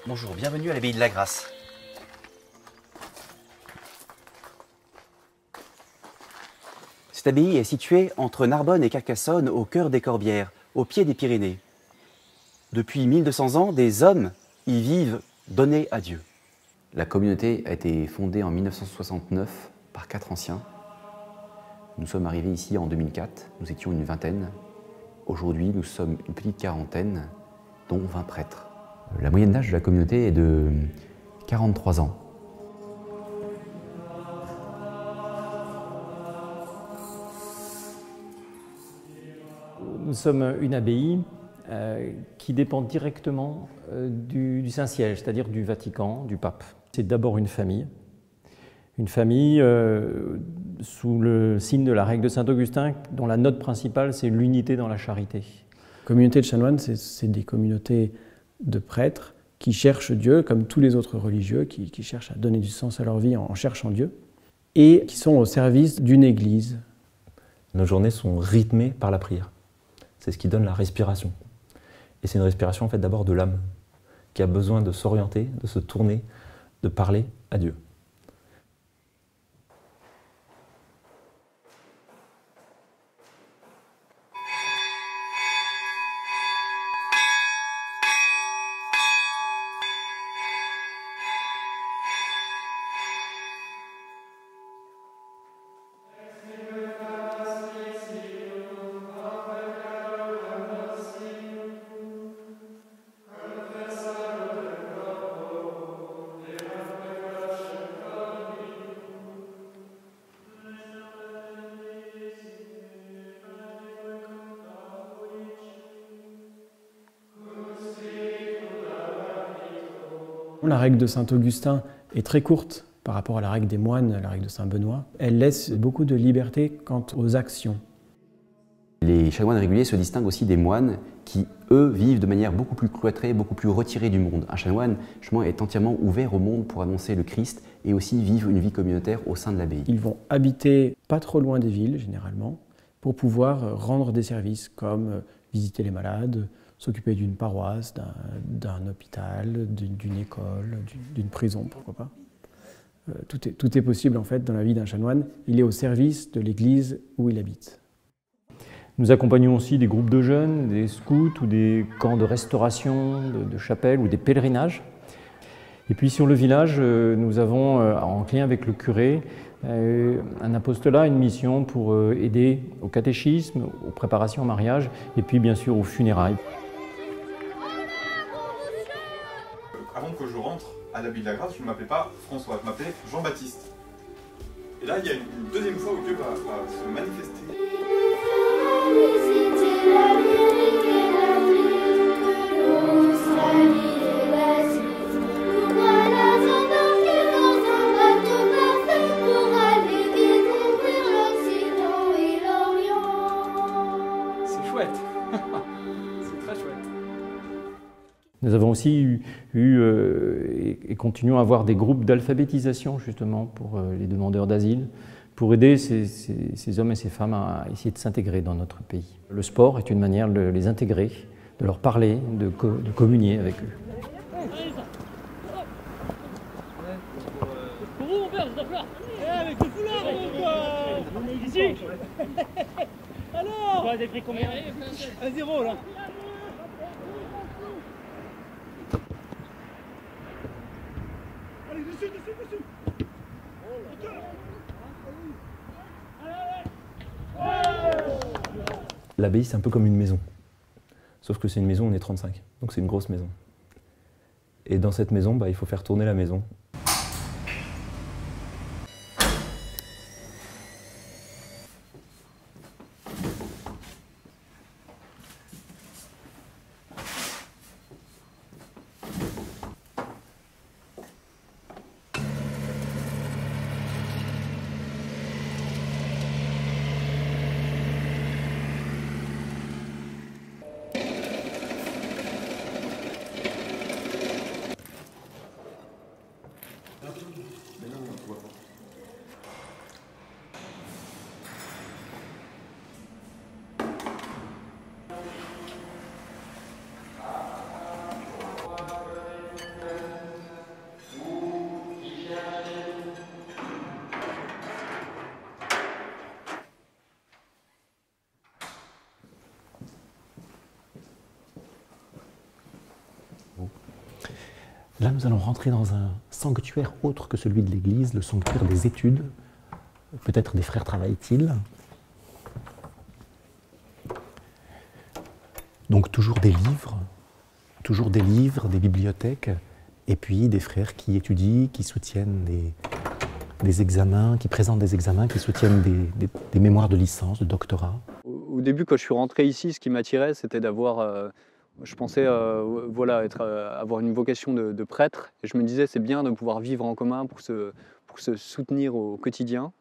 Bonjour, bienvenue à l'abbaye de la Grâce. Cette abbaye est située entre Narbonne et Carcassonne, au cœur des Corbières, au pied des Pyrénées. Depuis 1200 ans, des hommes y vivent donnés à Dieu. La communauté a été fondée en 1969 par 4 anciens. Nous sommes arrivés ici en 2004, nous étions une vingtaine. Aujourd'hui, nous sommes une petite quarantaine, dont 20 prêtres. La moyenne d'âge de la communauté est de 43 ans. Nous sommes une abbaye qui dépend directement du Saint-Siège, c'est-à-dire du Vatican, du pape. C'est d'abord une famille sous le signe de la règle de Saint-Augustin, dont la note principale, c'est l'unité dans la charité. La communauté de chanoines, c'est des communautés de prêtres qui cherchent Dieu, comme tous les autres religieux, qui cherchent à donner du sens à leur vie en cherchant Dieu, et qui sont au service d'une église. Nos journées sont rythmées par la prière. C'est ce qui donne la respiration. Et c'est une respiration en fait d'abord de l'âme, qui a besoin de s'orienter, de se tourner, de parler à Dieu. La règle de Saint-Augustin est très courte par rapport à la règle des moines, la règle de Saint-Benoît. Elle laisse beaucoup de liberté quant aux actions. Les chanoines réguliers se distinguent aussi des moines qui, eux, vivent de manière beaucoup plus cloîtrée, beaucoup plus retirée du monde. Un chanoine, justement, est entièrement ouvert au monde pour annoncer le Christ et aussi vivre une vie communautaire au sein de l'abbaye. Ils vont habiter pas trop loin des villes, généralement, pour pouvoir rendre des services comme visiter les malades, s'occuper d'une paroisse, d'un hôpital, d'une école, d'une prison, pourquoi pas. Tout est possible en fait dans la vie d'un chanoine. Il est au service de l'église où il habite. Nous accompagnons aussi des groupes de jeunes, des scouts ou des camps de restauration, de chapelles ou des pèlerinages. Et puis sur le village, nous avons, en lien avec le curé, un apostolat, une mission pour aider au catéchisme, aux préparations au mariage et puis bien sûr aux funérailles. Avant que je rentre à l'abbaye de la Grâce, je ne m'appelais pas François, je m'appelais Jean-Baptiste. Et là, il y a une deuxième fois où Dieu va se manifester. C'est chouette. C'est très chouette. Nous avons aussi eu et continuons à avoir des groupes d'alphabétisation justement pour les demandeurs d'asile, pour aider ces hommes et ces femmes à essayer de s'intégrer dans notre pays. Le sport est une manière de les intégrer, de leur parler, de communier avec eux. Pour où on perd cette affaire? Avec le foulard, ici. Alors vous avez pris combien? 1-0 là. Allez, dessus. L'abbaye, c'est un peu comme une maison. Sauf que c'est une maison, on est 35, donc c'est une grosse maison. Et dans cette maison, il faut faire tourner la maison. Là, nous allons rentrer dans un sanctuaire autre que celui de l'Église, le sanctuaire des études. Peut-être des frères travaillent-ils. Donc toujours des livres, des bibliothèques, et puis des frères qui étudient, qui soutiennent des examens, qui présentent des examens, qui soutiennent des mémoires de licence, de doctorat. Au début, quand je suis rentré ici, ce qui m'attirait, c'était d'avoir... je pensais voilà, avoir une vocation de prêtre, et je me disais c'est bien de pouvoir vivre en commun pour se soutenir au quotidien.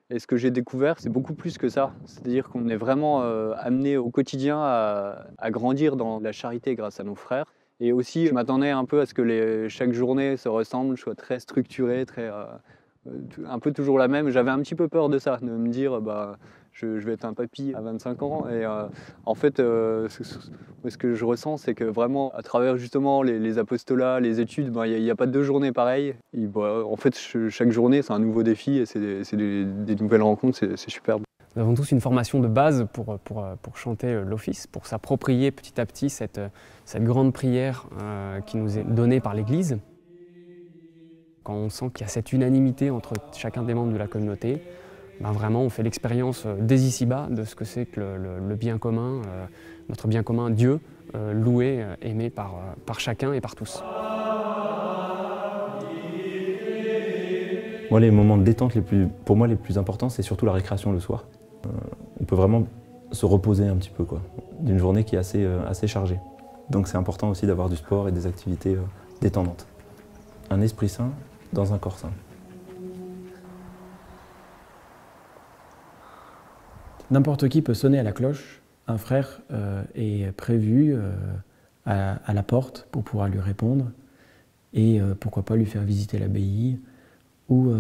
Et ce que j'ai découvert, c'est beaucoup plus que ça. C'est-à-dire qu'on est vraiment amené au quotidien à grandir dans la charité grâce à nos frères. Et aussi, je m'attendais un peu à ce que chaque journée se ressemble, soit très structurée, un peu toujours la même. J'avais un petit peu peur de ça, de me dire je vais être un papy à 25 ans. Et en fait, ce que je ressens, c'est que vraiment, à travers justement les apostolats, les études, il n'y a pas 2 journées pareilles. Et, en fait, chaque journée, c'est un nouveau défi et c'est des nouvelles rencontres, c'est superbe. Nous avons tous une formation de base pour chanter l'office, pour s'approprier petit à petit cette grande prière qui nous est donnée par l'Église. Quand on sent qu'il y a cette unanimité entre chacun des membres de la communauté, vraiment on fait l'expérience dès ici-bas de ce que c'est que le bien commun, notre bien commun, Dieu, loué, aimé par chacun et par tous. Moi, les moments de détente pour moi les plus importants, c'est surtout la récréation le soir. On peut vraiment se reposer un petit peu d'une journée qui est assez chargée. Donc c'est important aussi d'avoir du sport et des activités détendantes. Un esprit sain dans un corps sain. N'importe qui peut sonner à la cloche. Un frère est prévu à la porte pour pouvoir lui répondre et pourquoi pas lui faire visiter l'abbaye ou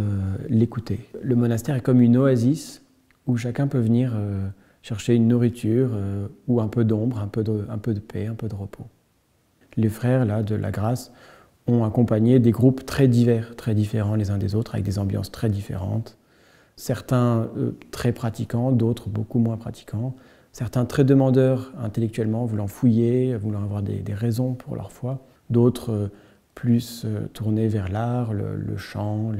l'écouter. Le monastère est comme une oasis où chacun peut venir chercher une nourriture ou un peu d'ombre, un peu de paix, un peu de repos. Les frères là, de la grâce ont accompagné des groupes très divers, très différents les uns des autres, avec des ambiances très différentes. Certains très pratiquants, d'autres beaucoup moins pratiquants. Certains très demandeurs intellectuellement, voulant fouiller, voulant avoir des raisons pour leur foi. D'autres plus tournés vers l'art, le chant,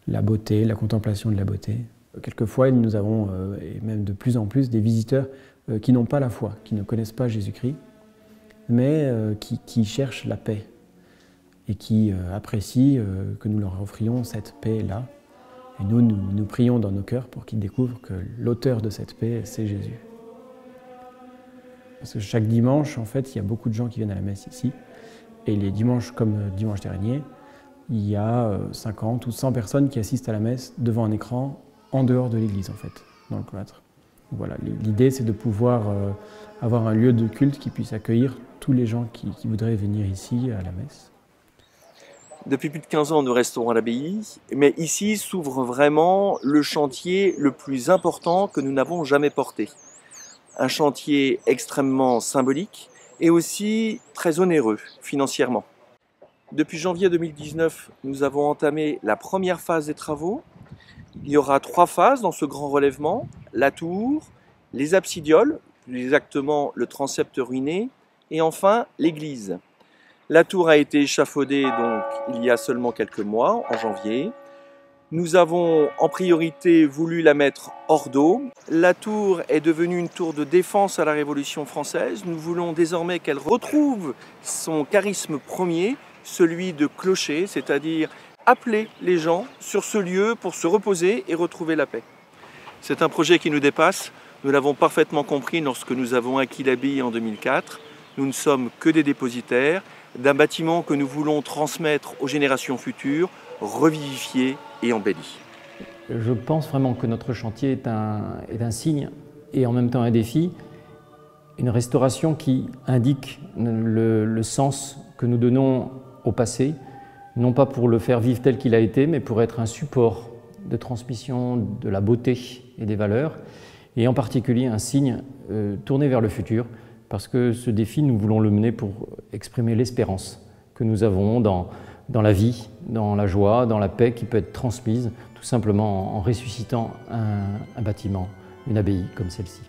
la beauté, la contemplation de la beauté. Quelquefois, nous avons, et même de plus en plus, des visiteurs qui n'ont pas la foi, qui ne connaissent pas Jésus-Christ, mais qui cherchent la paix et qui apprécient que nous leur offrions cette paix-là. Et nous prions dans nos cœurs pour qu'ils découvrent que l'auteur de cette paix, c'est Jésus. Parce que chaque dimanche, en fait, il y a beaucoup de gens qui viennent à la messe ici. Et les dimanches, comme dimanche dernier, il y a 50 ou 100 personnes qui assistent à la messe devant un écran en dehors de l'église, en fait, dans le cloître. Voilà, l'idée, c'est de pouvoir avoir un lieu de culte qui puisse accueillir tous les gens qui voudraient venir ici à la messe. Depuis plus de 15 ans, nous restons à l'abbaye, mais ici s'ouvre vraiment le chantier le plus important que nous n'avons jamais porté. Un chantier extrêmement symbolique et aussi très onéreux financièrement. Depuis janvier 2019, nous avons entamé la première phase des travaux. Il y aura 3 phases dans ce grand relèvement, la tour, les absidioles, plus exactement le transept ruiné, et enfin l'église. La tour a été échafaudée donc il y a seulement quelques mois, en janvier. Nous avons en priorité voulu la mettre hors d'eau. La tour est devenue une tour de défense à la Révolution française. Nous voulons désormais qu'elle retrouve son charisme premier, celui de clocher, c'est-à-dire appeler les gens sur ce lieu pour se reposer et retrouver la paix. C'est un projet qui nous dépasse. Nous l'avons parfaitement compris lorsque nous avons acquis l'abbaye en 2004. Nous ne sommes que des dépositaires d'un bâtiment que nous voulons transmettre aux générations futures, revivifié et embelli. Je pense vraiment que notre chantier est un signe et en même temps un défi, une restauration qui indique le sens que nous donnons au passé, non pas pour le faire vivre tel qu'il a été, mais pour être un support de transmission de la beauté et des valeurs, et en particulier un signe tourné vers le futur, parce que ce défi, nous voulons le mener pour exprimer l'espérance que nous avons dans la vie, dans la joie, dans la paix qui peut être transmise tout simplement en ressuscitant un bâtiment, une abbaye comme celle-ci.